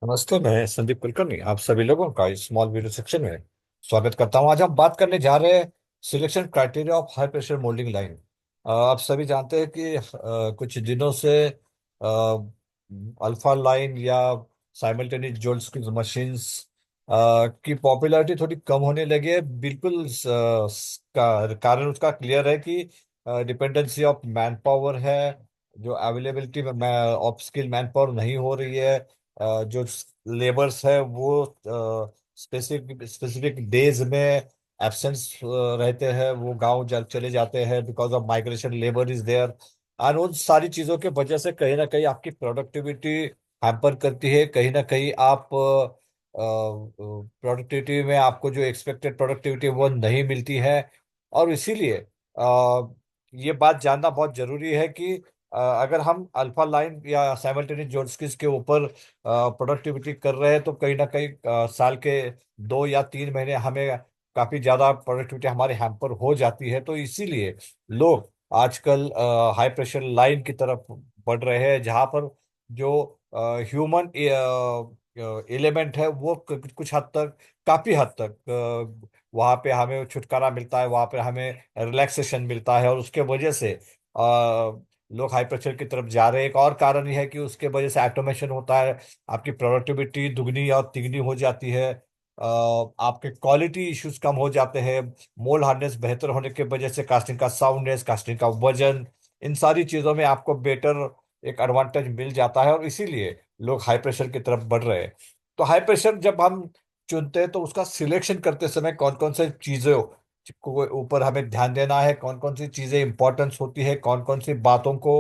नमस्ते। मैं संदीप कुलकर्णी आप सभी लोगों का इस स्मॉल वीडियो सेक्शन में स्वागत करता हूं। आज हम बात करने जा रहे हैं selection criteria of high pressure moulding line. आप सभी जानते हैं कि कुछ दिनों से अल्फा लाइन या साइमल्टेनियस जोल्स मशीन्स की पॉपुलैरिटी थोड़ी कम होने लगी है। बिल्कुल कारण उसका क्लियर है कि डिपेंडेंसी ऑफ मैन पावर है। जो अवेलेबिलिटी में ऑफ स्किल मैन पावर नहीं हो रही है। जो लेबर्स है वो स्पेसिफिक स्पेसिफिक डेज में एब्सेंस रहते हैं, वो गांव चले जाते हैं because of migration, labour is there. और उन सारी चीज़ों के वजह से कहीं ना कहीं आपकी प्रोडक्टिविटी हैम्पर करती है। कहीं ना कहीं आप प्रोडक्टिविटी में आपको जो एक्सपेक्टेड प्रोडक्टिविटी वो नहीं मिलती है। और इसीलिए ये बात जानना बहुत जरूरी है कि अगर हम अल्फा लाइन या साइमल्टेनियस जोड़स्किस के ऊपर प्रोडक्टिविटी कर रहे हैं तो कहीं ना कहीं साल के 2 या 3 महीने हमें काफी ज्यादा प्रोडक्टिविटी हमारे हैम्पर हो जाती है। तो इसीलिए लोग आजकल हाई प्रेशर लाइन की तरफ बढ़ रहे हैं, जहां पर जो ह्यूमन एलिमेंट है वो कुछ हद तक, काफी हद तक वहां पे हमें छुटकारा मिलता है, वहां पे हमें रिलैक्सेशन मिलता है। और उसके वजह से लोग हाई प्रेशर की तरफ जा रहे हैं। एक और कारण यह है कि उसके वजह से ऑटोमेशन होता है, आपकी प्रोडक्टिविटी दुगनी और तिगनी हो जाती है। आपके क्वालिटी इश्यूज कम हो जाते हैं। मोल हार्डनेस बेहतर होने की वजह से कास्टिंग का साउंडनेस, कास्टिंग का वजन, इन सारी चीजों में आपको बेटर एक एडवांटेज मिल जाता है। और इसीलिए लोग हाई प्रेशर की तरफ बढ़ रहे हैं। तो हाई प्रेशर जब हम चुनते हैं तो उसका सिलेक्शन करते समय कौन कौन से चीजों को ऊपर हमें ध्यान देना है, कौन कौन सी चीजें इंपॉर्टेंस होती है, कौन कौन सी बातों को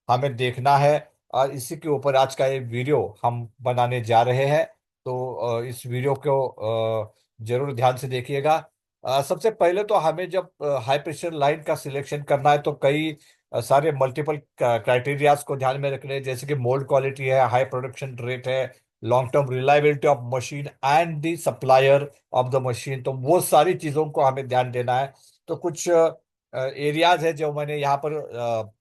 हमें देखना है। और इसी के ऊपर आज का ये वीडियो हम बनाने जा रहे हैं। तो इस वीडियो को जरूर ध्यान से देखिएगा। सबसे पहले तो हमें जब हाई प्रेशर लाइन का सिलेक्शन करना है तो कई सारे मल्टीपल क्राइटेरियाज को ध्यान में रखने हैं, जैसे कि मोल्ड क्वालिटी है, हाई प्रोडक्शन रेट है, long term reliability of machine and the supplier of the machine. तो वो सारी चीजों को हमें ध्यान देना है। तो कुछ एरियाज है जो मैंने यहाँ पर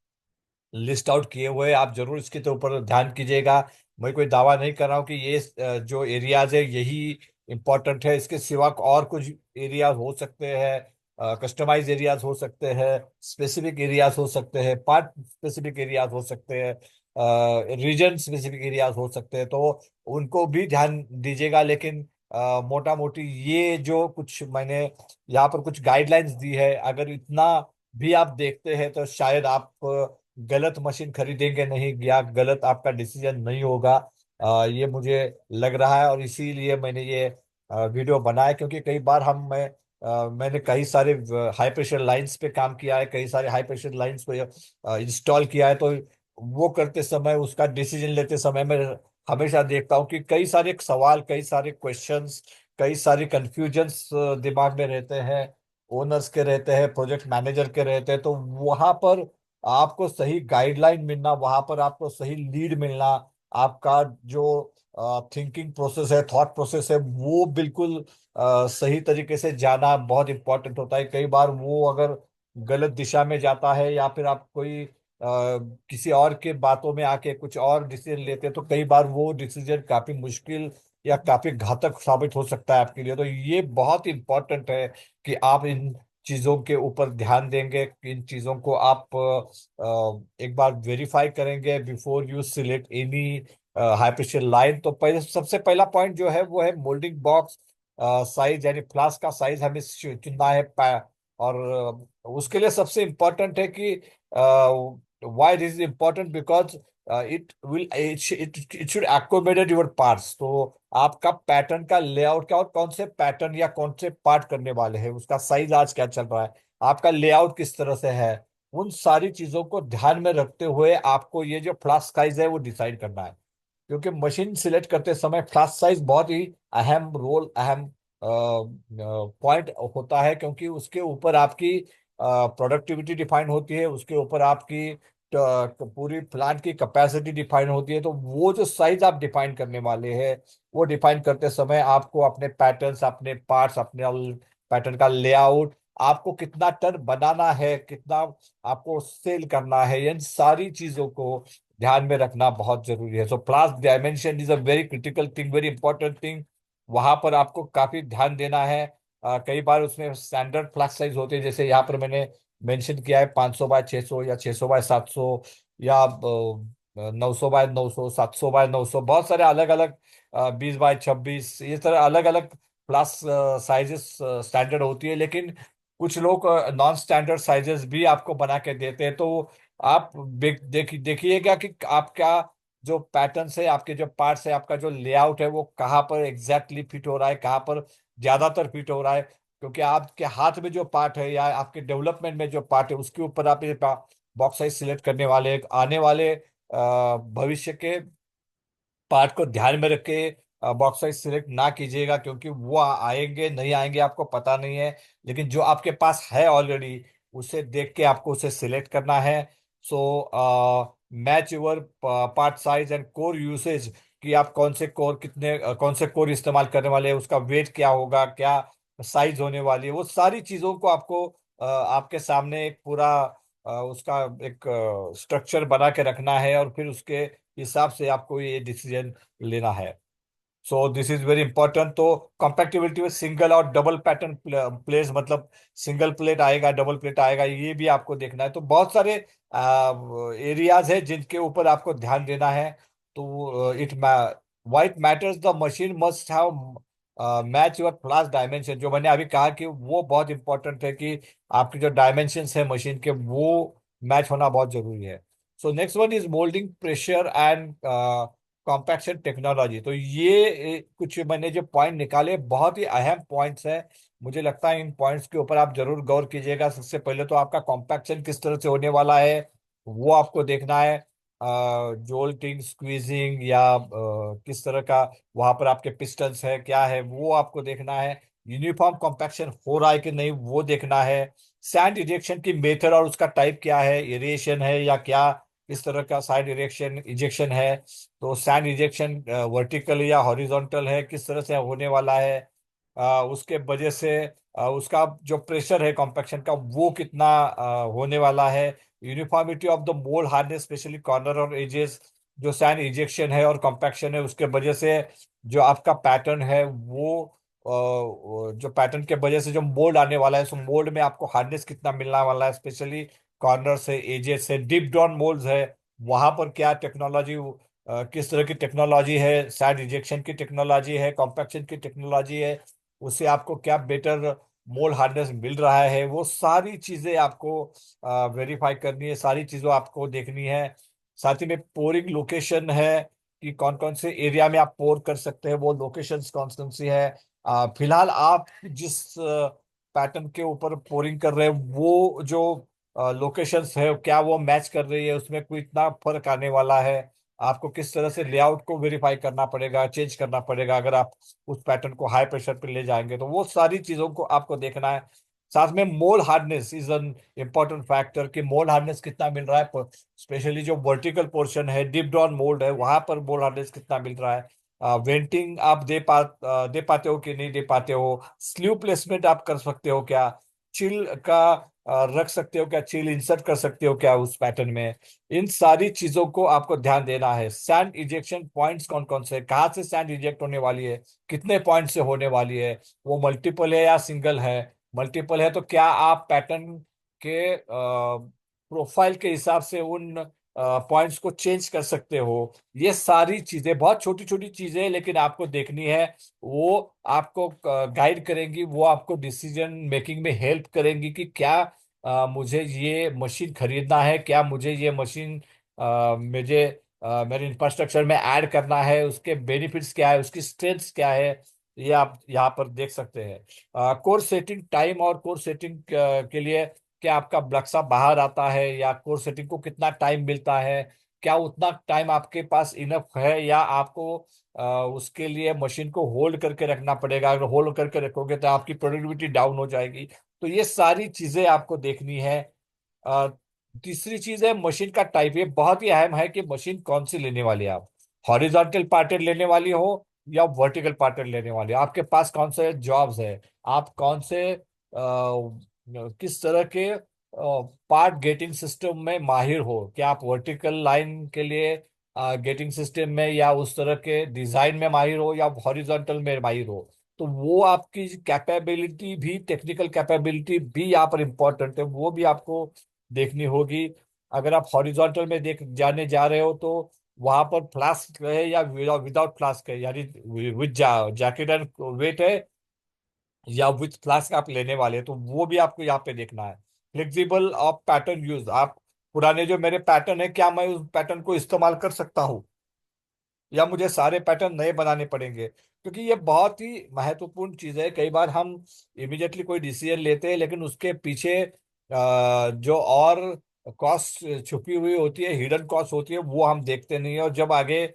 लिस्ट आउट किए हुए हैं, आप जरूर इसके तो ऊपर ध्यान कीजिएगा। मैं कोई दावा नहीं कर रहा हूँ कि ये जो एरियाज है यही इंपॉर्टेंट है। इसके सिवा और कुछ एरियाज हो सकते हैं, कस्टमाइज एरियाज हो सकते हैं, स्पेसिफिक एरियाज हो सकते हैं, पार्ट स्पेसिफिक एरियाज हो सकते हैं, रीजन स्पेसिफिक एरियाज हो सकते हैं। तो उनको भी ध्यान दीजिएगा। लेकिन मोटा मोटी ये जो कुछ मैंने यहाँ पर कुछ गाइडलाइंस दी है, अगर इतना भी आप देखते हैं तो शायद आप गलत मशीन खरीदेंगे नहीं, या गलत आपका डिसीजन नहीं होगा। ये मुझे लग रहा है। और इसीलिए मैंने ये वीडियो बनाया, क्योंकि कई बार मैंने कई सारे हाई प्रेशर लाइंस पे काम किया है, कई सारे हाई प्रेशर लाइंस को इंस्टॉल किया है। तो वो करते समय, उसका डिसीजन लेते समय मैं हमेशा देखता हूँ कि कई सारे सवाल, कई सारे क्वेश्चंस, कई सारे कंफ्यूजन्स दिमाग में रहते हैं, ओनर्स के रहते हैं, प्रोजेक्ट मैनेजर के रहते हैं। तो वहां पर आपको सही गाइडलाइन मिलना, वहां पर आपको सही लीड मिलना, आपका जो थिंकिंग प्रोसेस है, थॉट प्रोसेस है, वो बिल्कुल सही तरीके से जाना बहुत इंपॉर्टेंट होता है। कई बार वो अगर गलत दिशा में जाता है, या फिर आप कोई किसी और के बातों में आके कुछ और डिसीजन लेते हैं, तो कई बार वो डिसीजन काफी मुश्किल या काफी घातक साबित हो सकता है आपके लिए। तो ये बहुत इंपॉर्टेंट है कि आप इन चीजों के ऊपर ध्यान देंगे, इन चीजों को आप एक बार वेरीफाई करेंगे before you select any high pressure line. तो पहले, सबसे पहला पॉइंट जो है वो है मोल्डिंग बॉक्स साइज, यानी फ्लास्क का साइज हमें चुनना है। और उसके लिए सबसे इम्पोर्टेंट है कि why this is important, because it should accommodate your parts. तो आपका पैटर्न का लेआउट क्या, और कौन से पैटर्न या कौन से पार्ट करने वाले हैं, उसका साइज आज क्या चल रहा है, आपका लेआउट किस तरह से है, उन सारी चीजों को ध्यान में रखते हुए आपको ये जो फ्लास्क साइज है वो डिसाइड करना है। क्योंकि मशीन सिलेक्ट करते समय फ्लास्क साइज बहुत ही अहम पॉइंट होता है, क्योंकि उसके ऊपर आपकी प्रोडक्टिविटी डिफाइन होती है, उसके ऊपर आपकी पूरी प्लांट की कैपेसिटी डिफाइन होती है। तो वो जो साइज आप डिफाइन करने वाले हैं, वो डिफाइन करते समय आपको अपने पैटर्न्स, अपने पार्ट्स, अपने पैटर्न का लेआउट, आपको कितना टन बनाना है, कितना आपको सेल करना है, इन सारी चीजों को ध्यान में रखना बहुत जरूरी है। So flask dimension is a very critical thing, very important thing. वहां पर आपको काफी ध्यान देना है। कई बार उसमें स्टैंडर्ड फ्लास्क साइज होते हैं, जैसे यहाँ पर मैंने मेंशन किया है 500 बाय 600 या 600 बाय 700 या 900 बाय 900, 700 बाय 900, बहुत सारे अलग अलग 20 बाय 26, ये तरह अलग अलग प्लस साइजेस स्टैंडर्ड होती है। लेकिन कुछ लोग नॉन स्टैंडर्ड साइजेस भी आपको बना के देते हैं। तो आप देखिएगा कि आपका जो पैटर्न्स है, आपके जो पार्ट्स है, आपका जो लेआउट है, वो कहाँ पर एग्जैक्टली फिट हो रहा है, कहाँ पर ज्यादातर फिट हो रहा है। क्योंकि आपके हाथ में जो पार्ट है या आपके डेवलपमेंट में जो पार्ट है, उसके ऊपर आप ये बॉक्स साइज सिलेक्ट करने वाले आने वाले भविष्य के पार्ट को ध्यान में रख के बॉक्स साइज सिलेक्ट ना कीजिएगा, क्योंकि वो आएंगे नहीं आएंगे आपको पता नहीं है। लेकिन जो आपके पास है ऑलरेडी, उसे देख के आपको उसे सिलेक्ट करना है। So match your part size and core usage, कि आप कौन से कोर कितने कौन से कोर इस्तेमाल करने वाले हैं, उसका वेट क्या होगा, क्या साइज होने वाली है, वो सारी चीजों को आपको आपके सामने एक पूरा उसका एक स्ट्रक्चर बना के रखना है, और फिर उसके हिसाब से आपको ये डिसीजन लेना है। So this is very important. तो कंपैटिबिलिटी में सिंगल और डबल पैटर्न प्लेट्स, मतलब सिंगल प्लेट आएगा, डबल प्लेट आएगा, ये भी आपको देखना है। तो बहुत सारे एरियाज है जिनके ऊपर आपको ध्यान देना है। तो it white matters the machine must have match your class dimension, जो मैंने अभी कहा कि वो बहुत इंपॉर्टेंट है कि आपके जो डायमेंशंस है मशीन के, वो मैच होना बहुत जरूरी है। So next one is moulding pressure and compaction technology. तो ये कुछ मैंने जो पॉइंट निकाले, बहुत ही अहम पॉइंट्स है। मुझे लगता है इन पॉइंट्स के ऊपर आप जरूर गौर कीजिएगा। सबसे पहले तो आपका कॉम्पैक्शन किस तरह से होने वाला है, वो आपको देखना है। जोल्टिंग, स्क्वीजिंग, या किस तरह का वहां पर आपके पिस्टन्स है, क्या है, वो आपको देखना है। यूनिफॉर्म कॉम्पैक्शन हो रहा है कि नहीं, वो देखना है। सैंड इजेक्शन की मेथड और उसका टाइप क्या है, एरिएशन है या क्या, इस तरह का साइड इरेक्शन इजेक्शन है। तो सैंड इजेक्शन वर्टिकल या हॉरिजॉन्टल है, किस तरह से होने वाला है, उसके वजह से उसका जो प्रेशर है कॉम्पैक्शन का, वो कितना होने वाला है। Uniformity of the mould hardness, specially corner और एजेस। जो सैंड इजेक्शन है और कॉम्पैक्शन है, उसके वजह से जो आपका पैटर्न है, वो जो पैटर्न के वजह से जो मोल्ड आने वाला है, उस मोल्ड में आपको हार्डनेस कितना मिलने वाला है, स्पेशली कॉर्नर से, एजेस से। डीप डाउन मोल्ड्स है, वहां पर क्या टेक्नोलॉजी, किस तरह की टेक्नोलॉजी है, सैड रिजेक्शन की टेक्नोलॉजी है, कॉम्पैक्शन की टेक्नोलॉजी है, उससे आपको क्या बेटर मोल्ड हार्डनेस मिल रहा है, वो सारी चीजें आपको वेरीफाई करनी है, सारी चीजों आपको देखनी है। साथ ही में पोरिंग लोकेशन है, कि कौन कौन से एरिया में आप पोर कर सकते हैं, वो लोकेशंस कौन कौन सी है। फिलहाल आप जिस पैटर्न के ऊपर पोरिंग कर रहे हैं, वो जो लोकेशंस है, क्या वो मैच कर रही है, उसमें कोई इतना फर्क आने वाला है। आपको किस तरह से लेआउट को वेरीफाई करना पड़ेगा, चेंज करना पड़ेगा, अगर आप उस पैटर्न को हाई प्रेशर पे ले जाएंगे, तो वो सारी चीजों को आपको देखना है। साथ में mould hardness is an important factor, कि मोल हार्डनेस कितना मिल रहा है, स्पेशली जो वर्टिकल पोर्शन है, डीप डाउन मोल्ड है, वहां पर मोल हार्डनेस कितना मिल रहा है। वेंटिंग आप दे पाते हो कि नहीं दे पाते हो। स्लीव प्लेसमेंट आप कर सकते हो क्या, चिल का रख सकते हो क्या, चिल इंसर्ट कर सकते हो क्या उस पैटर्न में। इन सारी चीजों को आपको ध्यान देना है। सैंड इजेक्शन पॉइंट्स कौन कौन से, कहाँ से सैंड इजेक्ट होने वाली है, कितने पॉइंट से होने वाली है, वो मल्टीपल है या सिंगल है। मल्टीपल है तो क्या आप पैटर्न के प्रोफाइल के हिसाब से उन पॉइंट्स को चेंज कर सकते हो। ये सारी चीजें बहुत छोटी छोटी चीजें हैं, लेकिन आपको देखनी है। वो आपको गाइड करेंगी, वो आपको डिसीजन मेकिंग में हेल्प करेंगी कि क्या मुझे ये मशीन खरीदना है, क्या मुझे ये मशीन मुझे मेरे इंफ्रास्ट्रक्चर में ऐड करना है, उसके बेनिफिट्स क्या है, उसकी स्ट्रेंथ्स क्या है। ये आप यहाँ पर देख सकते हैं। कोर्स सेटिंग टाइम और कोर्स सेटिंग के लिए, क्या आपका बक्सा बाहर आता है, या कोर्स सेटिंग को कितना टाइम मिलता है, क्या उतना टाइम आपके पास इनफ है, या आपको उसके लिए मशीन को होल्ड करके रखना पड़ेगा। अगर होल्ड करके रखोगे तो आपकी प्रोडक्टिविटी डाउन हो जाएगी। तो ये सारी चीजें आपको देखनी है। अ, तीसरी चीज है मशीन का टाइप। ये बहुत ही अहम है कि मशीन कौन सी लेने वाली है आप। हॉरिजॉन्टल पार्टेड लेने वाली हो या वर्टिकल पार्टेड लेने वाली हो, आपके पास कौन से जॉब्स है, आप कौन से किस तरह के पार्ट गेटिंग सिस्टम में माहिर हो, क्या आप वर्टिकल लाइन के लिए गेटिंग सिस्टम में या उस तरह के डिजाइन में माहिर हो, या हॉरिजॉन्टल में माहिर हो, तो वो आपकी कैपेबिलिटी भी, टेक्निकल कैपेबिलिटी भी यहाँ पर इम्पोर्टेंट है, वो भी आपको देखनी होगी। अगर आप हॉरिजॉन्टल में देख जाने जा रहे हो तो वहां पर फ्लास्क है या विदाउट फ्लास्क है, यानी विद जैकेट एंड वेट है या विथ फ्लास्क आप लेने वाले हैं, तो वो भी आपको यहाँ पे देखना है। फ्लेक्सिबल ऑफ पैटर्न यूज, आप पुराने जो मेरे पैटर्न है, क्या मैं उस पैटर्न को इस्तेमाल कर सकता हूँ, या मुझे सारे पैटर्न नए बनाने पड़ेंगे। क्योंकि ये बहुत ही महत्वपूर्ण चीज है। कई बार हम इमिडिएटली कोई डिसीजन लेते हैं, लेकिन उसके पीछे जो और कॉस्ट छुपी हुई होती है, हिडन कॉस्ट होती है, वो हम देखते नहीं है। और जब आगे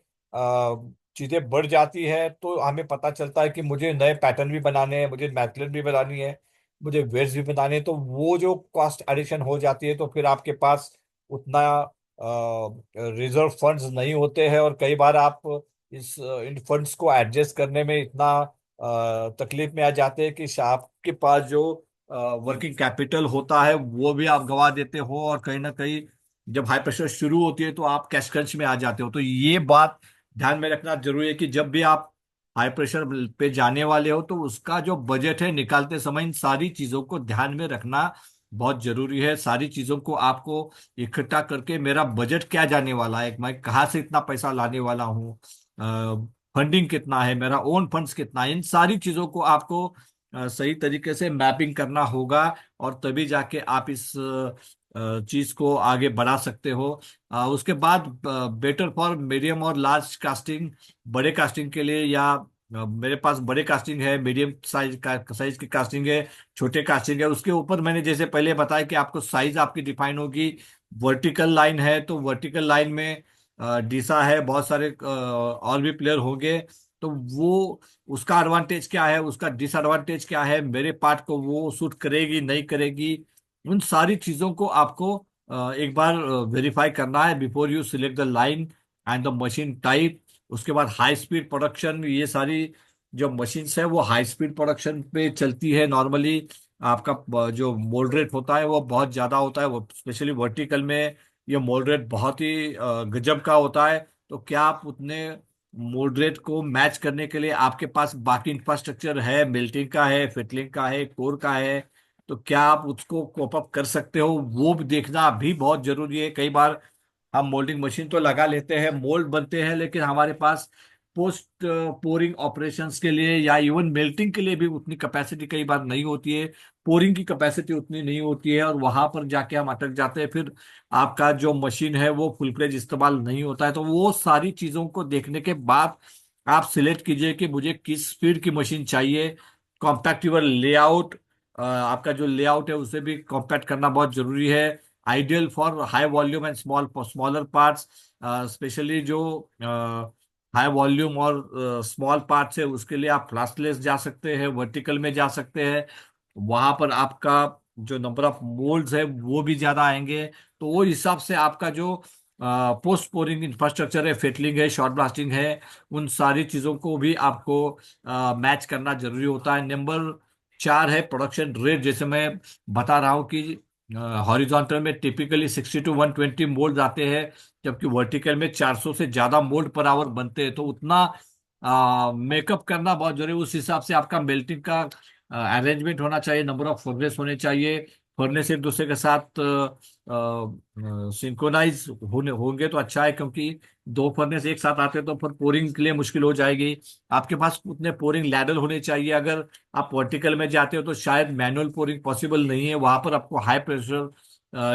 चीजें बढ़ जाती है तो हमें पता चलता है कि मुझे नए पैटर्न भी बनाने हैं, मुझे मैथलेट भी बनानी है, मुझे वेट्स भी बनाने हैं, तो वो जो कॉस्ट एडिशन हो जाती है, तो फिर आपके पास उतना रिजर्व फंड्स नहीं होते हैं। और कई बार आप इन फंड्स को एडजस्ट करने में इतना तकलीफ में आ जाते हैं कि आपके पास जो वर्किंग कैपिटल होता है वो भी आप गंवा देते हो, और कहीं ना कहीं जब हाई प्रेशर शुरू होती है तो आप कैश क्रंच में आ जाते हो। तो ये बात ध्यान में रखना जरूरी है कि जब भी आप हाई प्रेशर पे जाने वाले हो तो उसका जो बजट है निकालते समय इन सारी चीजों को ध्यान में रखना बहुत जरूरी है। सारी चीजों को आपको इकट्ठा करके, मेरा बजट क्या जाने वाला है, मैं कहाँ से इतना पैसा लाने वाला हूँ, फंडिंग कितना है, मेरा ओन फंड्स कितना है, इन सारी चीजों को आपको सही तरीके से मैपिंग करना होगा। और तभी जाके आप इस चीज को आगे बढ़ा सकते हो। उसके बाद बेटर फॉर मीडियम और लार्ज कास्टिंग, बड़े कास्टिंग के लिए, या मेरे पास बड़े कास्टिंग है, मीडियम साइज की कास्टिंग है, छोटे कास्टिंग है। उसके ऊपर मैंने जैसे पहले बताया कि आपको साइज आपकी डिफाइन होगी। वर्टिकल लाइन है तो वर्टिकल लाइन में डीसा है, बहुत सारे और भी प्लेयर होंगे। तो वो उसका एडवांटेज क्या है, उसका डिसएडवांटेज क्या है, मेरे पार्ट को वो सूट करेगी नहीं करेगी, उन सारी चीजों को आपको एक बार वेरीफाई करना है before you select the line and the machine type. उसके बाद हाई स्पीड प्रोडक्शन, ये सारी जो मशीन्स है वो हाई स्पीड प्रोडक्शन पे चलती है नॉर्मली। आपका जो मोल्ड रेट होता है वो बहुत ज्यादा होता है, वो स्पेशली वर्टिकल में ये मोल्ड रेट बहुत ही गजब का होता है। तो क्या आप उतने मोल्ड रेट को मैच करने के लिए आपके पास बाकी इंफ्रास्ट्रक्चर है, मेल्टिंग का है, फिटलिंग का है, कोर का है, तो क्या आप उसको कोप अप कर सकते हो, वो भी देखना भी बहुत जरूरी है। कई बार हम मोल्डिंग मशीन तो लगा लेते हैं, मोल्ड बनते हैं, लेकिन हमारे पास पोस्ट पोरिंग ऑपरेशंस के लिए या इवन मेल्टिंग के लिए भी उतनी कैपेसिटी कई बार नहीं होती है, पोरिंग की कैपेसिटी उतनी नहीं होती है, और वहां पर जाके हम अटक जाते हैं। फिर आपका जो मशीन है वो फुल फ्लेज इस्तेमाल नहीं होता है। तो वो सारी चीजों को देखने के बाद आप सिलेक्ट कीजिए कि मुझे किस स्पीड की मशीन चाहिए। कॉम्पैक्ट योर लेआउट, आपका जो लेआउट है उसे भी कॉम्पैक्ट करना बहुत जरूरी है। Ideal for high volume and smaller parts, specially जो हाई वॉल्यूम और स्मॉल पार्ट्स है उसके लिए आप फ्लास्कलेस जा सकते हैं, वर्टिकल में जा सकते हैं। वहां पर आपका जो नंबर ऑफ मोल्ड्स है वो भी ज्यादा आएंगे। तो वो हिसाब से आपका जो पोस्ट पोरिंग इंफ्रास्ट्रक्चर है, फेटलिंग है, शॉर्ट ब्लास्टिंग है, उन सारी चीजों को भी आपको मैच करना जरूरी होता है। नंबर 4 है प्रोडक्शन रेट। जैसे मैं बता रहा हूँ कि हॉरिजॉन्टल में टिपिकली 60 to 120 मोल्ड आते हैं, जबकि वर्टिकल में 400 से ज्यादा मोल्ड पर आवर बनते हैं। तो उतना मेकअप करना बहुत जरूरी है। उस हिसाब से आपका मेल्टिंग का अरेंजमेंट होना चाहिए, नंबर ऑफ फर्नेस होने चाहिए, फर्नेस एक दूसरे के साथ सिंक्रोनाइज होने होंगे तो अच्छा है, क्योंकि दो फर्नेस एक साथ आते हैं तो फिर पोरिंग के लिए मुश्किल हो जाएगी। आपके पास उतने पोरिंग लैडल होने चाहिए। अगर आप वर्टिकल में जाते हो तो शायद मैनुअल पोरिंग पॉसिबल नहीं है, वहां पर आपको हाई प्रेशर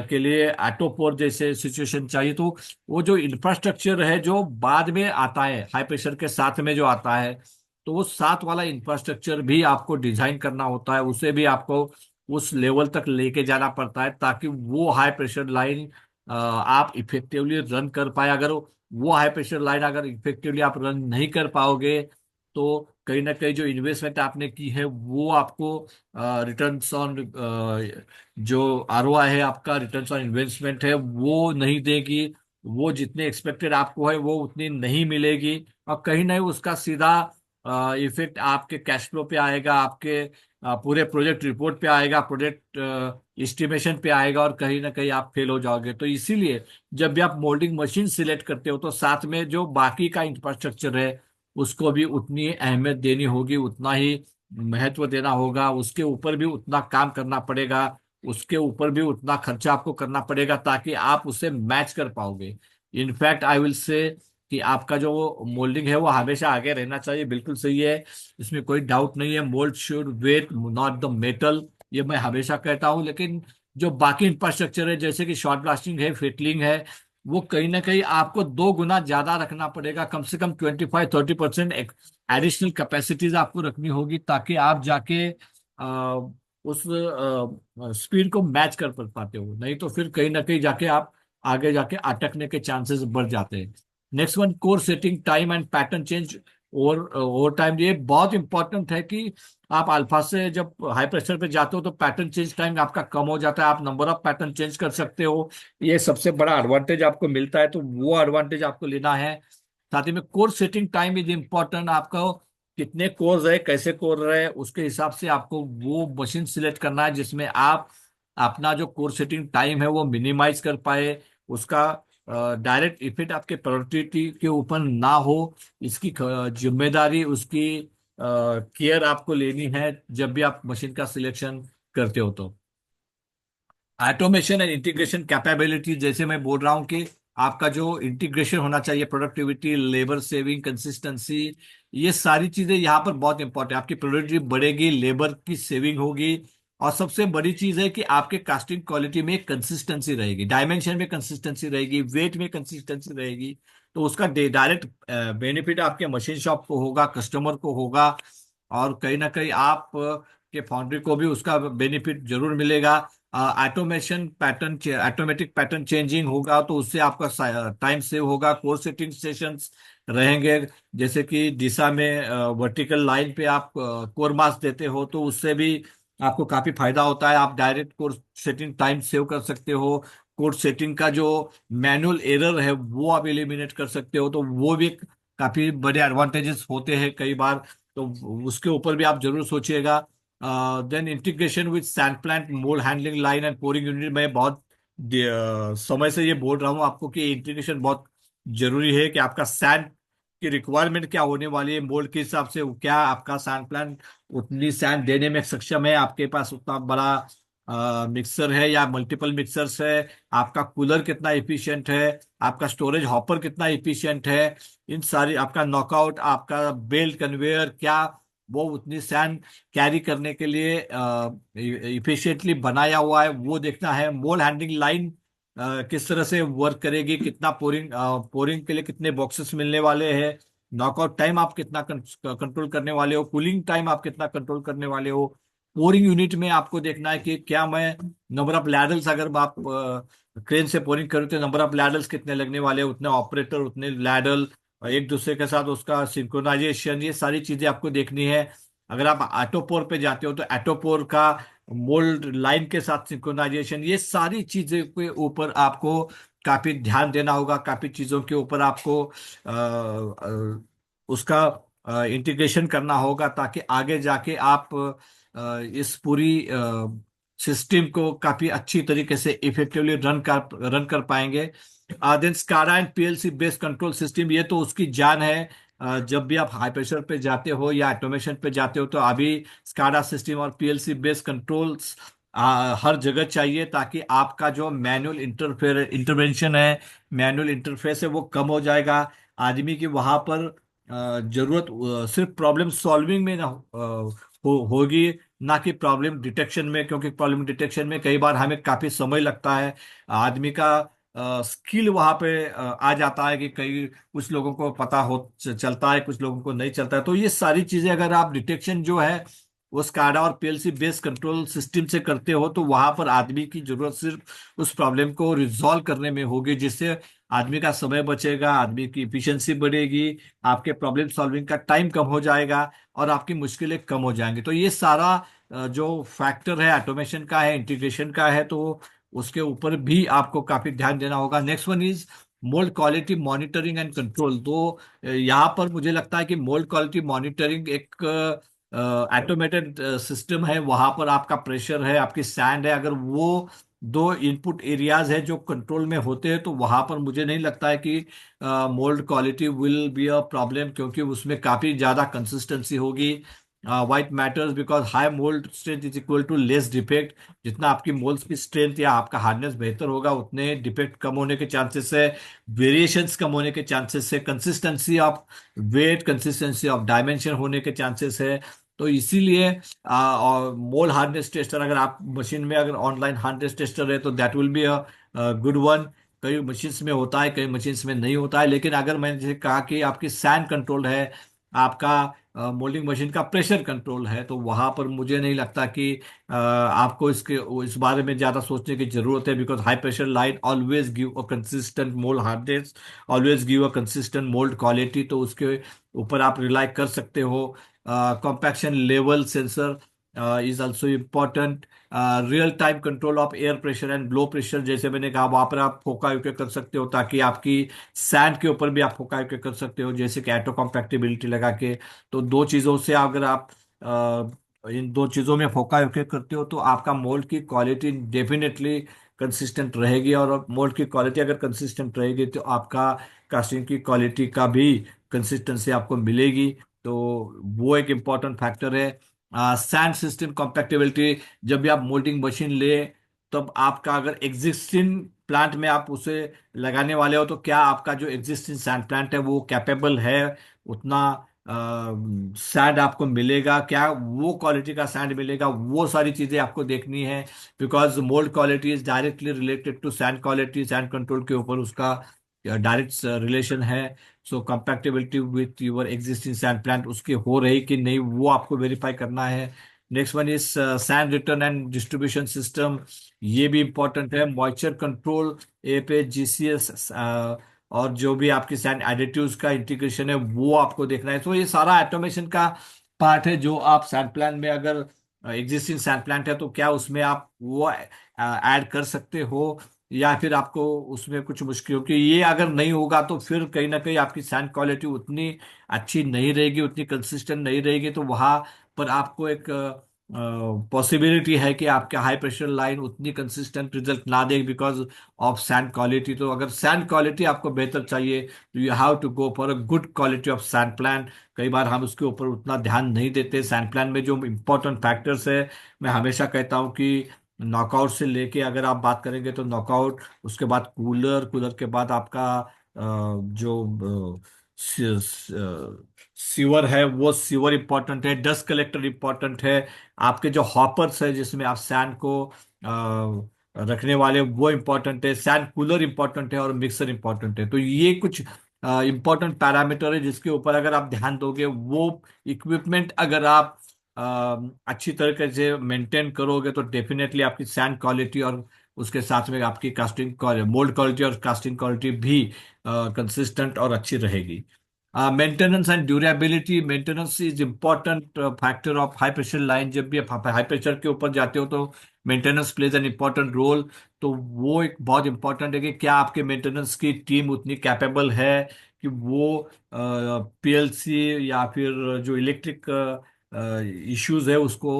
के लिए ऑटो पोर जैसे सिचुएशन चाहिए। तो वो जो इंफ्रास्ट्रक्चर है जो बाद में आता है, हाई प्रेशर के साथ में जो आता है, तो वो साथ वाला इंफ्रास्ट्रक्चर भी आपको डिजाइन करना होता है, उसे भी आपको उस लेवल तक लेके जाना पड़ता है ताकि वो हाई प्रेशर लाइन आप इफेक्टिवली रन कर पाए। अगर वो हाई प्रेशर लाइन अगर इफेक्टिवली आप रन नहीं कर पाओगे तो कहीं ना कहीं जो इन्वेस्टमेंट आपने की है वो आपको रिटर्न्स ऑन, जो आरओआई है आपका, रिटर्न्स ऑन इन्वेस्टमेंट है, वो नहीं देगी। वो जितने एक्सपेक्टेड आपको है वो उतनी नहीं मिलेगी, और कहीं नहीं उसका सीधा इफेक्ट आपके कैश फ्लो पे आएगा, आपके पूरे प्रोजेक्ट रिपोर्ट पे आएगा, प्रोजेक्ट एस्टिमेशन पे आएगा, और कहीं ना कहीं आप फेल हो जाओगे। तो इसीलिए जब भी आप मोल्डिंग मशीन सिलेक्ट करते हो तो साथ में जो बाकी का इंफ्रास्ट्रक्चर है उसको भी उतनी अहमियत देनी होगी, उतना ही महत्व देना होगा, उसके ऊपर भी उतना काम करना पड़ेगा, उसके ऊपर भी उतना खर्चा आपको करना पड़ेगा ताकि आप उसे मैच कर पाओगे। इनफैक्ट आई विल से कि आपका जो मोल्डिंग है वो हमेशा आगे रहना चाहिए, बिल्कुल सही है, इसमें कोई डाउट नहीं है। Mould should weight not the metal, ये मैं हमेशा कहता हूँ। लेकिन जो बाकी इंफ्रास्ट्रक्चर है जैसे कि शॉर्ट ब्लास्टिंग है, फिटलिंग है, वो कहीं ना कहीं आपको 2 गुना ज्यादा रखना पड़ेगा, कम से कम 25-30% एडिशनल कैपेसिटीज आपको रखनी होगी ताकि आप जाके उस स्पीड को मैच कर पाते हो। नहीं तो फिर कहीं ना कहीं जाके आप आगे जाके अटकने के चांसेस बढ़ जाते हैं। Next one, core setting time and pattern change over time. ये बहुत इंपॉर्टेंट है कि आप अल्फा से जब हाई प्रेशर पे जाते हो तो पैटर्न चेंज टाइम आपका कम हो जाता है, आप नंबर ऑफ पैटर्न चेंज कर सकते हो। ये सबसे बड़ा एडवांटेज आपको मिलता है, तो वो एडवांटेज आपको लेना है। साथ ही में core setting time is important. आपको कितने कोर्स है, कैसे कोर है, उसके हिसाब से आपको वो मशीन सिलेक्ट करना है जिसमें आप अपना जो कोर सेटिंग टाइम है वो मिनिमाइज कर पाए, उसका डायरेक्ट इफेक्ट आपके प्रोडक्टिविटी के ऊपर ना हो। इसकी जिम्मेदारी, उसकी केयर आपको लेनी है जब भी आप मशीन का सिलेक्शन करते हो। तो ऑटोमेशन एंड इंटीग्रेशन कैपेबिलिटी, जैसे मैं बोल रहा हूँ कि आपका जो इंटीग्रेशन होना चाहिए, प्रोडक्टिविटी, लेबर सेविंग, कंसिस्टेंसी, ये सारी चीजें यहाँ पर बहुत इंपॉर्टेंट है। आपकी प्रोडक्टिविटी बढ़ेगी, लेबर की सेविंग होगी, और सबसे बड़ी चीज है कि आपके कास्टिंग क्वालिटी में कंसिस्टेंसी रहेगी, डायमेंशन में कंसिस्टेंसी रहेगी, वेट में कंसिस्टेंसी रहेगी। तो उसका डायरेक्ट बेनिफिट आपके मशीन शॉप को होगा, कस्टमर को होगा, और कहीं ना कहीं आप के फाउंड्री को भी उसका बेनिफिट जरूर मिलेगा। Automation pattern, automatic pattern changing होगा तो उससे आपका टाइम सेव होगा। कोर सेटिंग सेशंस रहेंगे, जैसे कि दिशा में वर्टिकल लाइन पे आप कोर मास देते हो तो उससे भी आपको काफी फायदा होता है, आप direct core setting time save कर सकते हो। कोड सेटिंग का जो मैनुअल एरर है वो आप एलिमिनेट कर सकते हो, तो वो भी काफी बड़े एडवांटेजेस होते हैं कई बार। तो उसके ऊपर भी आप जरूर सोचिएगा। Then integration with sand plant, mould handling line and pouring unit. मैं बहुत समय से ये बोल रहा हूँ आपको कि इंटीग्रेशन बहुत जरूरी है कि आपका सैंड की रिक्वायरमेंट क्या होने वाली है, मोल्ड के हिसाब से क्या आपका सैंड प्लांट उतनी सैंड देने में सक्षम है, आपके पास उतना बड़ा मिक्सर है या मल्टीपल मिक्सर्स है, आपका कूलर कितना इफिशिएंट है, आपका स्टोरेज हॉपर कितना इफिशिएंट है, इन सारी, आपका नॉकआउट, आपका बेल्ट कन्वेयर क्या वो उतनी सैंड कैरी करने के लिए इफिशिएंटली बनाया हुआ है, वो देखना है। मोल हैंडलिंग लाइन किस तरह से वर्क करेगी, कितना पोरिंग पोरिंग के लिए कितने बॉक्सेस मिलने वाले हैं, नॉकआउट टाइम आप कितना कंट्रोल करने वाले हो, कूलिंग टाइम आप कितना कंट्रोल करने वाले हो। पोरिंग यूनिट में आपको देखना है कि क्या मैं नंबर ऑफ लैडल्स, अगर आप क्रेन से पोरिंग करो तो नंबर ऑफ लैडल्स कितने लगने वाले हैं, उतने ऑपरेटर, उतने लैडल, और एक दूसरे के साथ उसका सिंक्रोनाइजेशन, ये सारी चीजें आपको देखनी है। अगर आप ऑटोपोर पे जाते हो तो ऑटोपोर का मोल्ड लाइन के साथ सिंक्रोनाइजेशन, ये सारी चीजें के ऊपर आपको काफी ध्यान देना होगा, काफी चीजों के ऊपर आपको उसका इंटीग्रेशन करना होगा ताकि आगे जाके आप इस पूरी सिस्टम को काफी अच्छी तरीके से इफेक्टिवली रन कर पाएंगे। Then SCADA and PLC based control system, ये तो उसकी जान है। जब भी आप हाई प्रेशर पे जाते हो या ऑटोमेशन पे जाते हो तो अभी स्काडा सिस्टम और पीएलसी बेस्ड कंट्रोल्स हर जगह चाहिए ताकि आपका जो मैनुअल इंटरवेंशन है, मैनुअल इंटरफेस है, वो कम हो जाएगा। आदमी की वहां पर जरूरत सिर्फ प्रॉब्लम सॉल्विंग में ना होगी, ना कि प्रॉब्लम डिटेक्शन में, क्योंकि प्रॉब्लम डिटेक्शन में कई बार हमें काफी समय लगता है। आदमी का स्किल वहां पे आ जाता है कि कई कुछ लोगों को पता हो चलता है, कुछ लोगों को नहीं चलता है। तो ये सारी चीजें अगर आप डिटेक्शन जो है वो स्काडा और पीएलसी बेस्ड कंट्रोल सिस्टम से करते हो तो वहां पर आदमी की जरूरत सिर्फ उस प्रॉब्लम को रिजॉल्व करने में होगी, जिससे आदमी का समय बचेगा, आदमी की इफिशियंसी बढ़ेगी, आपके प्रॉब्लम सॉल्विंग का टाइम कम हो जाएगा, और आपकी मुश्किलें कम हो जाएंगी। तो ये सारा जो फैक्टर है ऑटोमेशन का है, इंटीग्रेशन का है, तो उसके ऊपर भी आपको काफी ध्यान देना होगा। Next one is mould quality monitoring and control. तो यहाँ पर मुझे लगता है कि मोल्ड क्वालिटी मॉनिटरिंग एक ऑटोमेटेड सिस्टम है, वहां पर आपका प्रेशर है, आपकी सैंड है, अगर वो दो इनपुट एरियाज है जो कंट्रोल में होते हैं, तो वहां पर मुझे नहीं लगता है कि mould quality will be a problem, क्योंकि उसमें काफी ज्यादा कंसिस्टेंसी होगी। Weight matters because high mould strength is equal to less defect. जितना आपकी मोल्ड्स की स्ट्रेंथ या आपका हार्डनेस बेहतर होगा, उतने डिफेक्ट कम होने के चांसेस है, वेरिएशंस कम होने के चांसेस है, consistency of weight, consistency of dimension होने के चांसेस है। तो इसीलिए और मोल्ड हार्डनेस टेस्टर, अगर आप मशीन में अगर ऑनलाइन हार्डनेस टेस्टर है तो that will be a good one. कई मशीन्स में होता है, कई मशीन्स में नहीं होता है, लेकिन अगर मैंने जैसे कहा कि आपकी सैंड कंट्रोल है, आपका मोल्डिंग मशीन का प्रेशर कंट्रोल है, तो वहां पर मुझे नहीं लगता कि आपको इसके इस बारे में ज्यादा सोचने की जरूरत है, because high pressure line always give a consistent mould hardness, always give a consistent mould quality, तो उसके ऊपर आप रिलाई कर सकते हो। Compaction level sensor is also important. Real time control of air pressure and blow pressure, जैसे मैंने कहा, वहां पर आप फोका यूके कर सकते हो, ताकि आपकी सैंड के ऊपर भी आप फोका यूके कर सकते हो, जैसे कि एटो कॉम्पैक्टिबिलिटी लगा के। तो दो चीजों से अगर आप इन दो चीजों में फोका यूके करते हो, तो आपका मोल्ड की क्वालिटी डेफिनेटली कंसिस्टेंट रहेगी, और मोल्ड की क्वालिटी अगर कंसिस्टेंट रहेगी तो आपका कास्टिंग की क्वालिटी का भी कंसिस्टेंसी आपको मिलेगी। तो वो एक इम्पॉर्टेंट फैक्टर है। सैंड सिस्टम कॉम्पैक्टिबिलिटी, जब भी आप मोल्डिंग मशीन ले, तब आपका अगर एग्जिस्टिंग प्लांट में आप उसे लगाने वाले हो, तो क्या आपका जो एग्जिस्टिंग सैंड प्लांट है वो कैपेबल है, उतना सैंड आपको मिलेगा क्या, वो क्वालिटी का सैंड मिलेगा, वो सारी चीजें आपको देखनी है। Because mould quality is directly related to sand quality, sand control के ऊपर उसका डायरेक्ट रिलेशन है। So compatibility with your existing sand plant उसकी हो रही कि नहीं, वो आपको वेरीफाई करना है। Next one is sand return and distribution system, ये भी इंपॉर्टेंट है। मॉइस्चर कंट्रोल, एपीएच, और जो भी आपकी सैंड एडिटिव्स का इंटीग्रेशन है वो आपको देखना है। तो ये सारा ऑटोमेशन का पार्ट है, जो आप सैंड प्लांट में, अगर एग्जिस्टिंग सैंड प्लांट है तो क्या उसमें आप वो ऐड कर सकते हो, या फिर आपको उसमें कुछ मुश्किल हो, कि ये अगर नहीं होगा तो फिर कहीं ना कहीं आपकी सैंड क्वालिटी उतनी अच्छी नहीं रहेगी, उतनी कंसिस्टेंट नहीं रहेगी, तो वहां पर आपको एक पॉसिबिलिटी है कि आपके हाई प्रेशर लाइन उतनी कंसिस्टेंट रिजल्ट ना दे, बिकॉज ऑफ सैंड क्वालिटी। तो अगर सैंड क्वालिटी आपको बेहतर चाहिए, तो you have to go for a good quality of sand plan. कई बार हम उसके ऊपर उतना ध्यान नहीं देते। सैंड प्लान में जो इंपॉर्टेंट फैक्टर्स है, मैं हमेशा कहता हूँ कि नॉकआउट से लेके अगर आप बात करेंगे तो नॉकआउट, उसके बाद कूलर, कूलर के बाद आपका जो सीवर है, वो सीवर इंपॉर्टेंट है, डस्ट कलेक्टर इंपॉर्टेंट है, आपके जो हॉपर्स है जिसमें आप सैंड को रखने वाले, वो इंपॉर्टेंट है, सैंड कूलर इंपॉर्टेंट है, और मिक्सर इंपॉर्टेंट है। तो ये कुछ इंपॉर्टेंट पैरामीटर है जिसके ऊपर अगर आप ध्यान दोगे, वो इक्विपमेंट अगर आप अच्छी तरीके से मेंटेन करोगे, तो डेफिनेटली आपकी सैंड क्वालिटी और उसके साथ में आपकी कास्टिंग मोल्ड क्वालिटी और कास्टिंग क्वालिटी भी कंसिस्टेंट और अच्छी रहेगी। Maintenance and durability, maintenance is important factor of high pressure line. जब भी आप हाई प्रेशर के ऊपर जाते हो तो maintenance plays an important role. तो वो एक बहुत इंपॉर्टेंट है कि क्या आपके मेंटेनेंस की टीम उतनी कैपेबल है कि वो पीएलसी या फिर जो इलेक्ट्रिक इश्यूज है उसको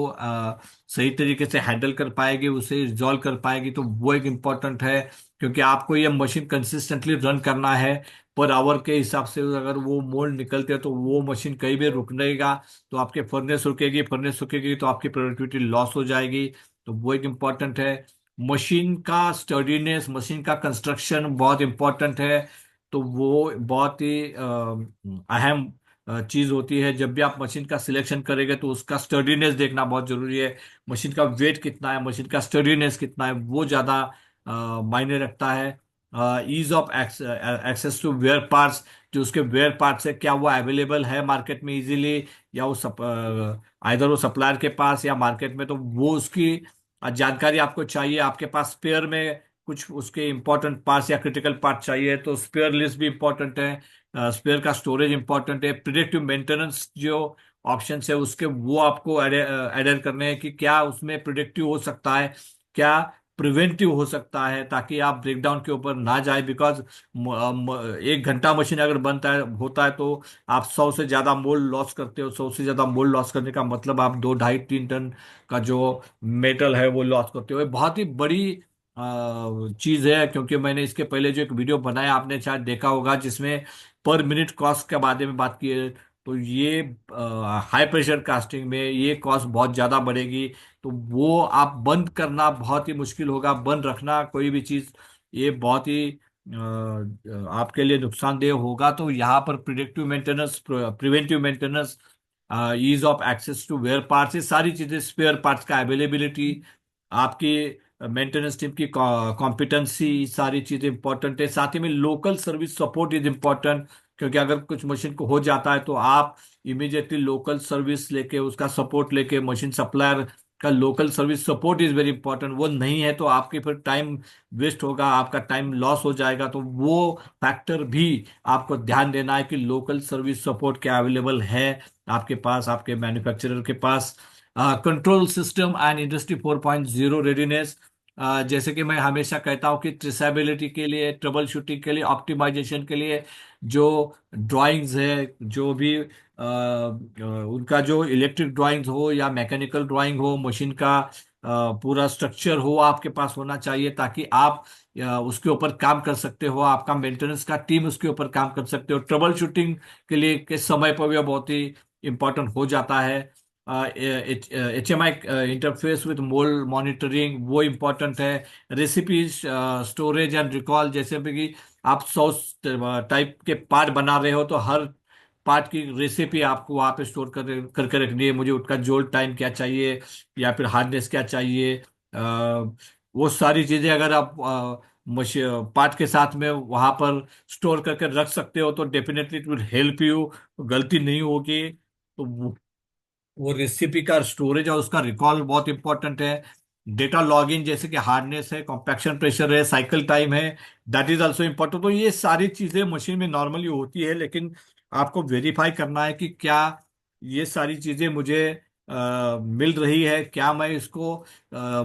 सही तरीके से हैंडल कर पाएगी, उसे रिजॉल्व कर पाएगी। तो वो एक इम्पोर्टेंट है, क्योंकि आपको ये मशीन कंसिस्टेंटली रन करना है पर आवर के हिसाब से। अगर वो मोल्ड निकलते हैं तो वो मशीन कहीं भी रुकनेगा, तो आपके फर्नेस रुकेगी, फर्नेस रुकेगी तो आपकी प्रोडक्टिविटी लॉस हो जाएगी। तो वो एक इम्पॉर्टेंट है। मशीन का स्टडीनेस, मशीन का कंस्ट्रक्शन बहुत इंपॉर्टेंट है। तो वो बहुत ही अहम चीज होती है। जब भी आप मशीन का सिलेक्शन करेंगे तो उसका स्टडीनेस देखना बहुत जरूरी है। मशीन का वेट कितना है, मशीन का स्टडीनेस कितना है, वो ज्यादा मायने रखता है। Ease of access to wear parts, जो उसके वेयर पार्ट्स है, क्या वो अवेलेबल है मार्केट में इजीली, या वो आइदर वो सप्लायर के पास या मार्केट में, तो वो उसकी जानकारी आपको चाहिए। आपके पास स्पेयर में कुछ उसके इंपॉर्टेंट पार्ट्स या क्रिटिकल पार्ट चाहिए, तो स्पेयर लिस्ट भी इंपॉर्टेंट है, स्पेयर का स्टोरेज इंपॉर्टेंट है। प्रिडिक्टिव मेंटेनेंस जो ऑप्शन है उसके, वो आपको एडर करने हैं कि क्या उसमें प्रिडिक्टिव हो सकता है, क्या प्रिवेंटिव हो सकता है, ताकि आप ब्रेकडाउन के ऊपर ना जाए। बिकॉज 1 घंटा मशीन अगर बनता है होता है तो आप 100 से ज्यादा मोल्ड लॉस करते हो। 100 से ज्यादा मोल्ड लॉस करने का मतलब आप 2, 2.5, 3 टन का जो मेटल है वो लॉस करते हो। ये बहुत ही बड़ी चीज है, क्योंकि मैंने इसके पहले जो एक वीडियो बनाया आपने शायद देखा होगा, जिसमें पर मिनट कॉस्ट के बारे में बात की है। तो ये हाई प्रेशर कास्टिंग में ये कॉस्ट बहुत ज़्यादा बढ़ेगी। तो वो आप बंद करना बहुत ही मुश्किल होगा, बंद रखना कोई भी चीज़ ये बहुत ही आपके लिए नुकसानदेह होगा। तो यहाँ पर predictive maintenance, preventive maintenance, ease of access to wear parts, ये सारी चीज़ें, स्पेयर पार्ट्स का अवेलेबिलिटी, आपकी मेंटेनेंस टीम की कॉम्पिटेंसी, सारी चीज़ें इंपॉर्टेंट है। साथ ही में local service support is important, क्योंकि अगर कुछ मशीन को हो जाता है तो आप इमीडिएटली लोकल सर्विस लेके, उसका सपोर्ट लेके, मशीन सप्लायर का local service support is very important. वो नहीं है तो आपके फिर टाइम वेस्ट होगा, आपका टाइम लॉस हो जाएगा। तो वो फैक्टर भी आपको ध्यान देना है कि लोकल सर्विस सपोर्ट क्या अवेलेबल है आपके पास, आपके मैन्युफैक्चरर के पास। Control system and industry 4.0 readiness, जैसे कि मैं हमेशा कहता हूं कि ट्रेसेबिलिटी के लिए, ट्रबल शूटिंग के लिए, ऑप्टिमाइजेशन के लिए जो ड्राइंग्स है, जो भी उनका जो इलेक्ट्रिक ड्राइंग्स हो या मैकेनिकल ड्राइंग हो, मशीन का पूरा स्ट्रक्चर हो आपके पास होना चाहिए, ताकि आप उसके ऊपर काम कर सकते हो, आपका मेंटेनेंस का टीम उसके ऊपर काम कर सकते हो। ट्रबल शूटिंग के लिए के समय पर यह बहुत ही इंपॉर्टेंट हो जाता है। HMI interface with mole monitoring वो इम्पोर्टेंट है। रेसिपी स्टोरेज एंड रिकॉल, जैसे भी कि आप सॉस टाइप के पार्ट बना रहे हो तो हर पार्ट की रेसिपी आपको वहाँ पे स्टोर कर करके रखनी है। मुझे उसका जोल टाइम क्या चाहिए या फिर हार्डनेस क्या चाहिए, वो सारी चीज़ें अगर आप पार्ट के साथ में वहाँ पर स्टोर करके रख सकते हो तो definitely it will help you, गलती नहीं होगी। तो वो रेसिपी का स्टोरेज और उसका रिकॉल बहुत इंपॉर्टेंट है। डेटा लॉगिन, जैसे कि हार्डनेस है, कॉम्पैक्शन प्रेशर है, साइकिल टाइम है, दैट इज ऑल्सो इम्पोर्टेंट। तो ये सारी चीजें मशीन में नॉर्मली होती है, लेकिन आपको वेरीफाई करना है कि क्या ये सारी चीजें मुझे मिल रही है, क्या मैं इसको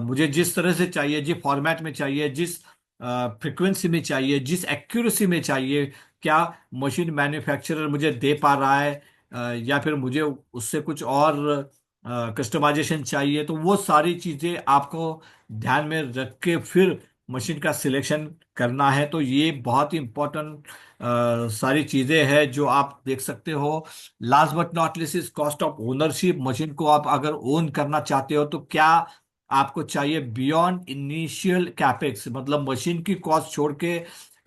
मुझे जिस तरह से चाहिए, जिस फॉर्मेट में चाहिए, जिस फ्रिक्वेंसी में चाहिए, जिस एक्यूरेसी में चाहिए, क्या मशीन मैन्युफैक्चरर मुझे दे पा रहा है, या फिर मुझे उससे कुछ और कस्टमाइजेशन चाहिए। तो वो सारी चीजें आपको ध्यान में रख के फिर मशीन का सिलेक्शन करना है। तो ये बहुत ही इंपॉर्टेंट सारी चीजें हैं जो आप देख सकते हो। Last but not list is cost of ownership. Machine को आप अगर ओन करना चाहते हो तो क्या आपको चाहिए बियॉन्ड इनिशियल कैपेक्स, मतलब मशीन की कॉस्ट छोड़ के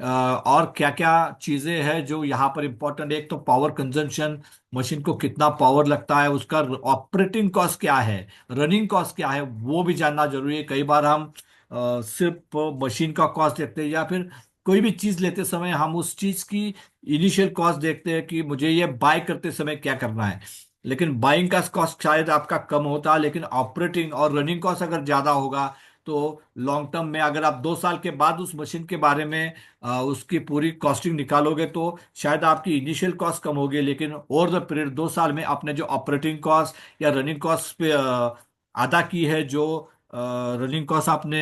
और क्या क्या चीजें हैं जो यहाँ पर इंपॉर्टेंट है। एक तो पावर कंजम्पशन, मशीन को कितना पावर लगता है, उसका ऑपरेटिंग कॉस्ट क्या है, रनिंग कॉस्ट क्या है, वो भी जानना जरूरी है। कई बार हम सिर्फ मशीन का कॉस्ट देखते हैं, या फिर कोई भी चीज लेते समय हम उस चीज की इनिशियल कॉस्ट देखते हैं कि मुझे ये बाय करते समय क्या करना है, लेकिन बाइंग का कॉस्ट शायद आपका कम होता है, लेकिन ऑपरेटिंग और रनिंग कॉस्ट अगर ज्यादा होगा तो लॉन्ग टर्म में अगर आप 2 साल के बाद उस मशीन के बारे में उसकी पूरी कॉस्टिंग निकालोगे तो शायद आपकी इनिशियल कॉस्ट कम होगी, लेकिन ओवर द पीरियड 2 साल में आपने जो ऑपरेटिंग कॉस्ट या रनिंग कॉस्ट पे अदा की है, जो रनिंग कॉस्ट आपने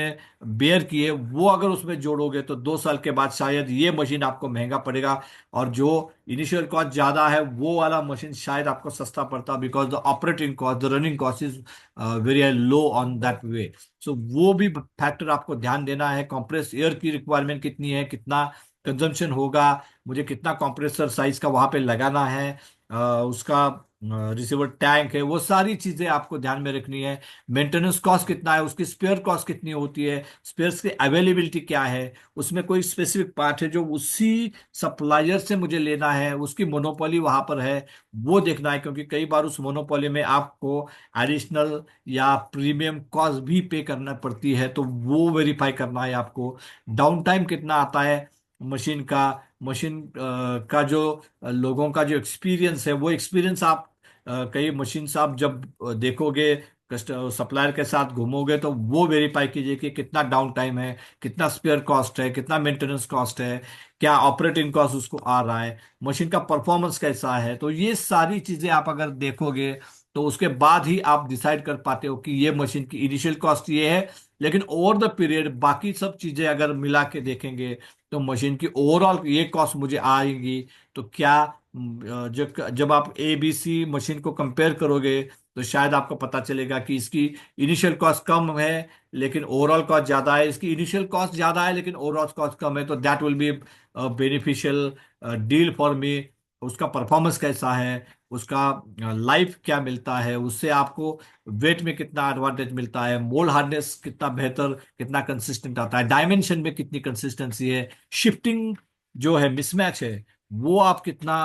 बेयर की है, वो अगर उसमें जोड़ोगे तो 2 साल के बाद शायद ये मशीन आपको महंगा पड़ेगा। और जो इनिशियल कॉस्ट ज्यादा है वो वाला मशीन शायद आपको सस्ता पड़ता, because the operating cost, the running cost is very low on that way. So वो भी फैक्टर आपको ध्यान देना है। कंप्रेस एयर की रिक्वायरमेंट कितनी है, कितना कंजम्पशन होगा, मुझे कितना कंप्रेसर साइज का वहां पे लगाना है, उसका रिसीवर टैंक है, वो सारी चीजें आपको ध्यान में रखनी है। मेंटेनेंस कॉस्ट कितना है, उसकी स्पेयर कॉस्ट कितनी होती है, स्पेयर्स की अवेलेबिलिटी क्या है, उसमें कोई स्पेसिफिक पार्ट है जो उसी सप्लायर से मुझे लेना है, उसकी मोनोपोली वहां पर है, वो देखना है। क्योंकि कई बार उस मोनोपोली में आपको एडिशनल या प्रीमियम कॉस्ट भी पे करना पड़ती है, तो वो वेरीफाई करना है आपको। डाउन टाइम कितना आता है मशीन का, मशीन का जो लोगों का जो एक्सपीरियंस है, वो एक्सपीरियंस आप कई मशीन से आप जब देखोगे, सप्लायर के साथ घूमोगे, तो वो वेरीफाई कीजिए कि कितना डाउन टाइम है, कितना स्पेयर कॉस्ट है, कितना मेंटेनेंस कॉस्ट है, क्या ऑपरेटिंग कॉस्ट उसको आ रहा है, मशीन का परफॉर्मेंस कैसा है। तो ये सारी चीजें आप अगर देखोगे तो उसके बाद ही आप डिसाइड कर पाते हो कि ये मशीन की इनिशियल कॉस्ट ये है, लेकिन ओवर द पीरियड बाकी सब चीजें अगर मिला के देखेंगे तो मशीन की ओवरऑल ये कॉस्ट मुझे आएगी। तो क्या जब जब आप ABC मशीन को कंपेयर करोगे तो शायद आपको पता चलेगा कि इसकी इनिशियल कॉस्ट कम है लेकिन ओवरऑल कॉस्ट ज्यादा है, इसकी इनिशियल कॉस्ट ज्यादा है लेकिन ओवरऑल कॉस्ट कम है, तो that will be beneficial deal for me. उसका परफॉर्मेंस कैसा है, उसका लाइफ क्या मिलता है, उससे आपको वेट में कितना एडवांटेज मिलता है, मोल्ड हार्डनेस कितना बेहतर, कितना कंसिस्टेंट आता है, डायमेंशन में कितनी कंसिस्टेंसी है, शिफ्टिंग जो है मिसमैच है वो आप कितना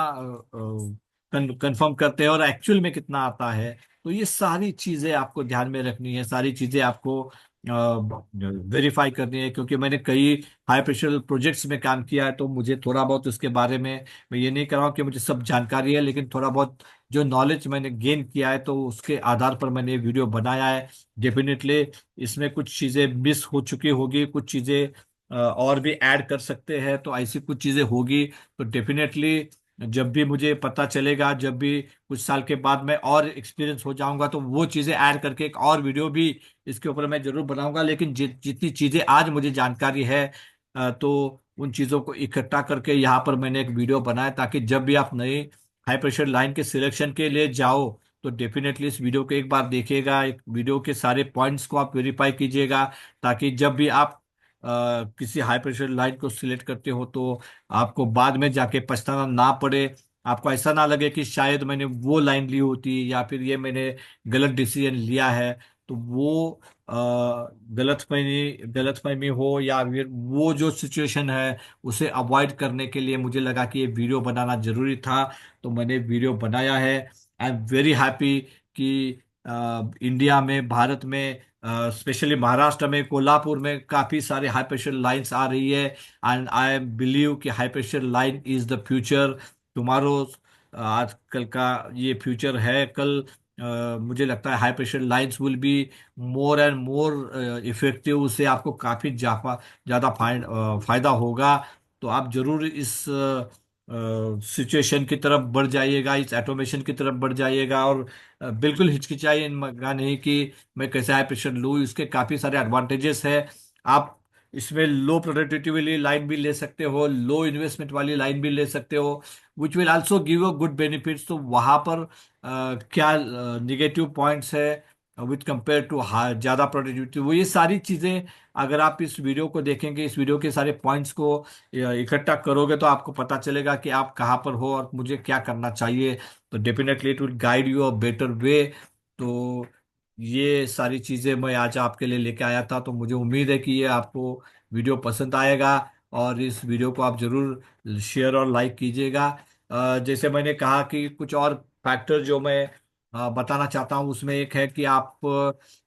कंफर्म करते हैं और एक्चुअल में कितना आता है। तो ये सारी चीजें आपको ध्यान में रखनी है, सारी चीजें आपको वेरीफाई करनी है, क्योंकि मैंने कई हाई प्रेशर प्रोजेक्ट्स में काम किया है तो मुझे थोड़ा बहुत उसके बारे में, मैं ये नहीं कह रहा हूँ कि मुझे सब जानकारी है, लेकिन थोड़ा बहुत जो नॉलेज मैंने गेन किया है तो उसके आधार पर मैंने ये वीडियो बनाया है। डेफिनेटली इसमें कुछ चीज़ें मिस हो चुकी होगी, कुछ चीज़ें और भी ऐड कर सकते हैं, तो ऐसी कुछ चीज़ें होगी तो डेफिनेटली जब भी मुझे पता चलेगा, जब भी कुछ साल के बाद मैं और एक्सपीरियंस हो जाऊंगा तो वो चीज़ें ऐड करके एक और वीडियो भी इसके ऊपर मैं जरूर बनाऊंगा। लेकिन जितनी चीज़ें आज मुझे जानकारी है तो उन चीज़ों को इकट्ठा करके यहाँ पर मैंने एक वीडियो बनाया, ताकि जब भी आप नए हाई प्रेशर लाइन के सिलेक्शन के लिए जाओ तो डेफिनेटली इस वीडियो को एक बार देखिएगा, एक वीडियो के सारे पॉइंट्स को आप वेरीफाई कीजिएगा, ताकि जब भी आप किसी हाई प्रेशर लाइन को सिलेक्ट करते हो तो आपको बाद में जाके पछताना ना पड़े। आपको ऐसा ना लगे कि शायद मैंने वो लाइन ली होती या फिर ये मैंने गलत डिसीजन लिया है। तो वो गलतफहमी हो या फिर वो जो सिचुएशन है उसे अवॉइड करने के लिए मुझे लगा कि ये वीडियो बनाना जरूरी था, तो मैंने वीडियो बनाया है। आई एम वेरी हैप्पी कि इंडिया में, भारत में, स्पेशली महाराष्ट्र में, कोल्हापुर में काफ़ी सारे हाई प्रेशर लाइंस आ रही है। एंड आई बिलीव कि high pressure line is the future tomorrow. आजकल का ये फ्यूचर है, कल मुझे लगता है high pressure lines will be more and more effective, उससे आपको काफ़ी ज़्यादा फायदा होगा। तो आप जरूर इस सिचुएशन की तरफ बढ़ जाइएगा, इस ऑटोमेशन की तरफ बढ़ जाइएगा, और बिल्कुल हिचकिचाइए नहीं कि मैं कैसे हाई प्रेशर लूँ, इसके काफ़ी सारे एडवांटेजेस है। आप इसमें लो प्रोडक्टिविटी वाली लाइन भी ले सकते हो, लो इन्वेस्टमेंट वाली लाइन भी ले सकते हो, which will also give a good benefits. तो वहाँ पर क्या निगेटिव पॉइंट्स है विथ कंपेयर टू ज़्यादा प्रोडक्टिविटी, वो ये सारी चीज़ें अगर आप इस वीडियो को देखेंगे, इस वीडियो के सारे पॉइंट्स को इकट्ठा करोगे तो आपको पता चलेगा कि आप कहाँ पर हो और मुझे क्या करना चाहिए। तो definitely it will guide you a better way. तो ये सारी चीज़ें मैं आज आपके लिए लेके आया था, तो मुझे उम्मीद है कि ये आपको वीडियो पसंद आएगा और इस वीडियो को आप ज़रूर शेयर और लाइक कीजिएगा। जैसे मैंने कहा कि कुछ और फैक्टर जो मैं बताना चाहता हूँ, उसमें एक है कि आप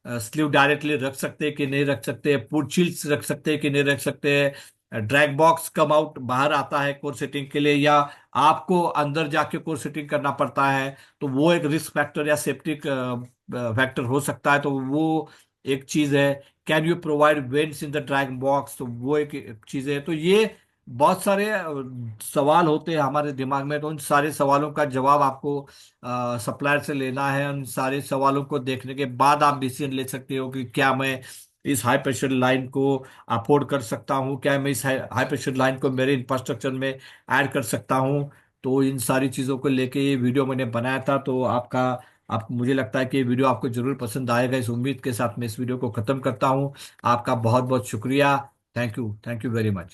स्लीव डायरेक्टली रख सकते हैं कि नहीं रख सकते, पुट चिल्स रख सकते हैं कि नहीं रख सकते, ड्रैग बॉक्स कम आउट बाहर आता है कोर सेटिंग के लिए या आपको अंदर जाके कोर सेटिंग करना पड़ता है, तो वो एक रिस्क फैक्टर या सेफ्टी फैक्टर हो सकता है, तो वो एक चीज है। Can you provide vents in the drag box, तो वो एक चीज है। तो ये बहुत सारे सवाल होते हैं हमारे दिमाग में, तो उन सारे सवालों का जवाब आपको सप्लायर से लेना है। उन सारे सवालों को देखने के बाद आप डिसीजन ले सकते हो कि क्या मैं इस हाई प्रेशर लाइन को अफोर्ड कर सकता हूँ, क्या मैं इस हाई प्रेशर लाइन को मेरे इंफ्रास्ट्रक्चर में ऐड कर सकता हूँ। तो इन सारी चीज़ों को लेके ये वीडियो मैंने बनाया था। तो आप मुझे लगता है कि ये वीडियो आपको जरूर पसंद आएगा। इस उम्मीद के साथ मैं इस वीडियो को खत्म करता हूँ। आपका बहुत बहुत शुक्रिया। Thank you very much.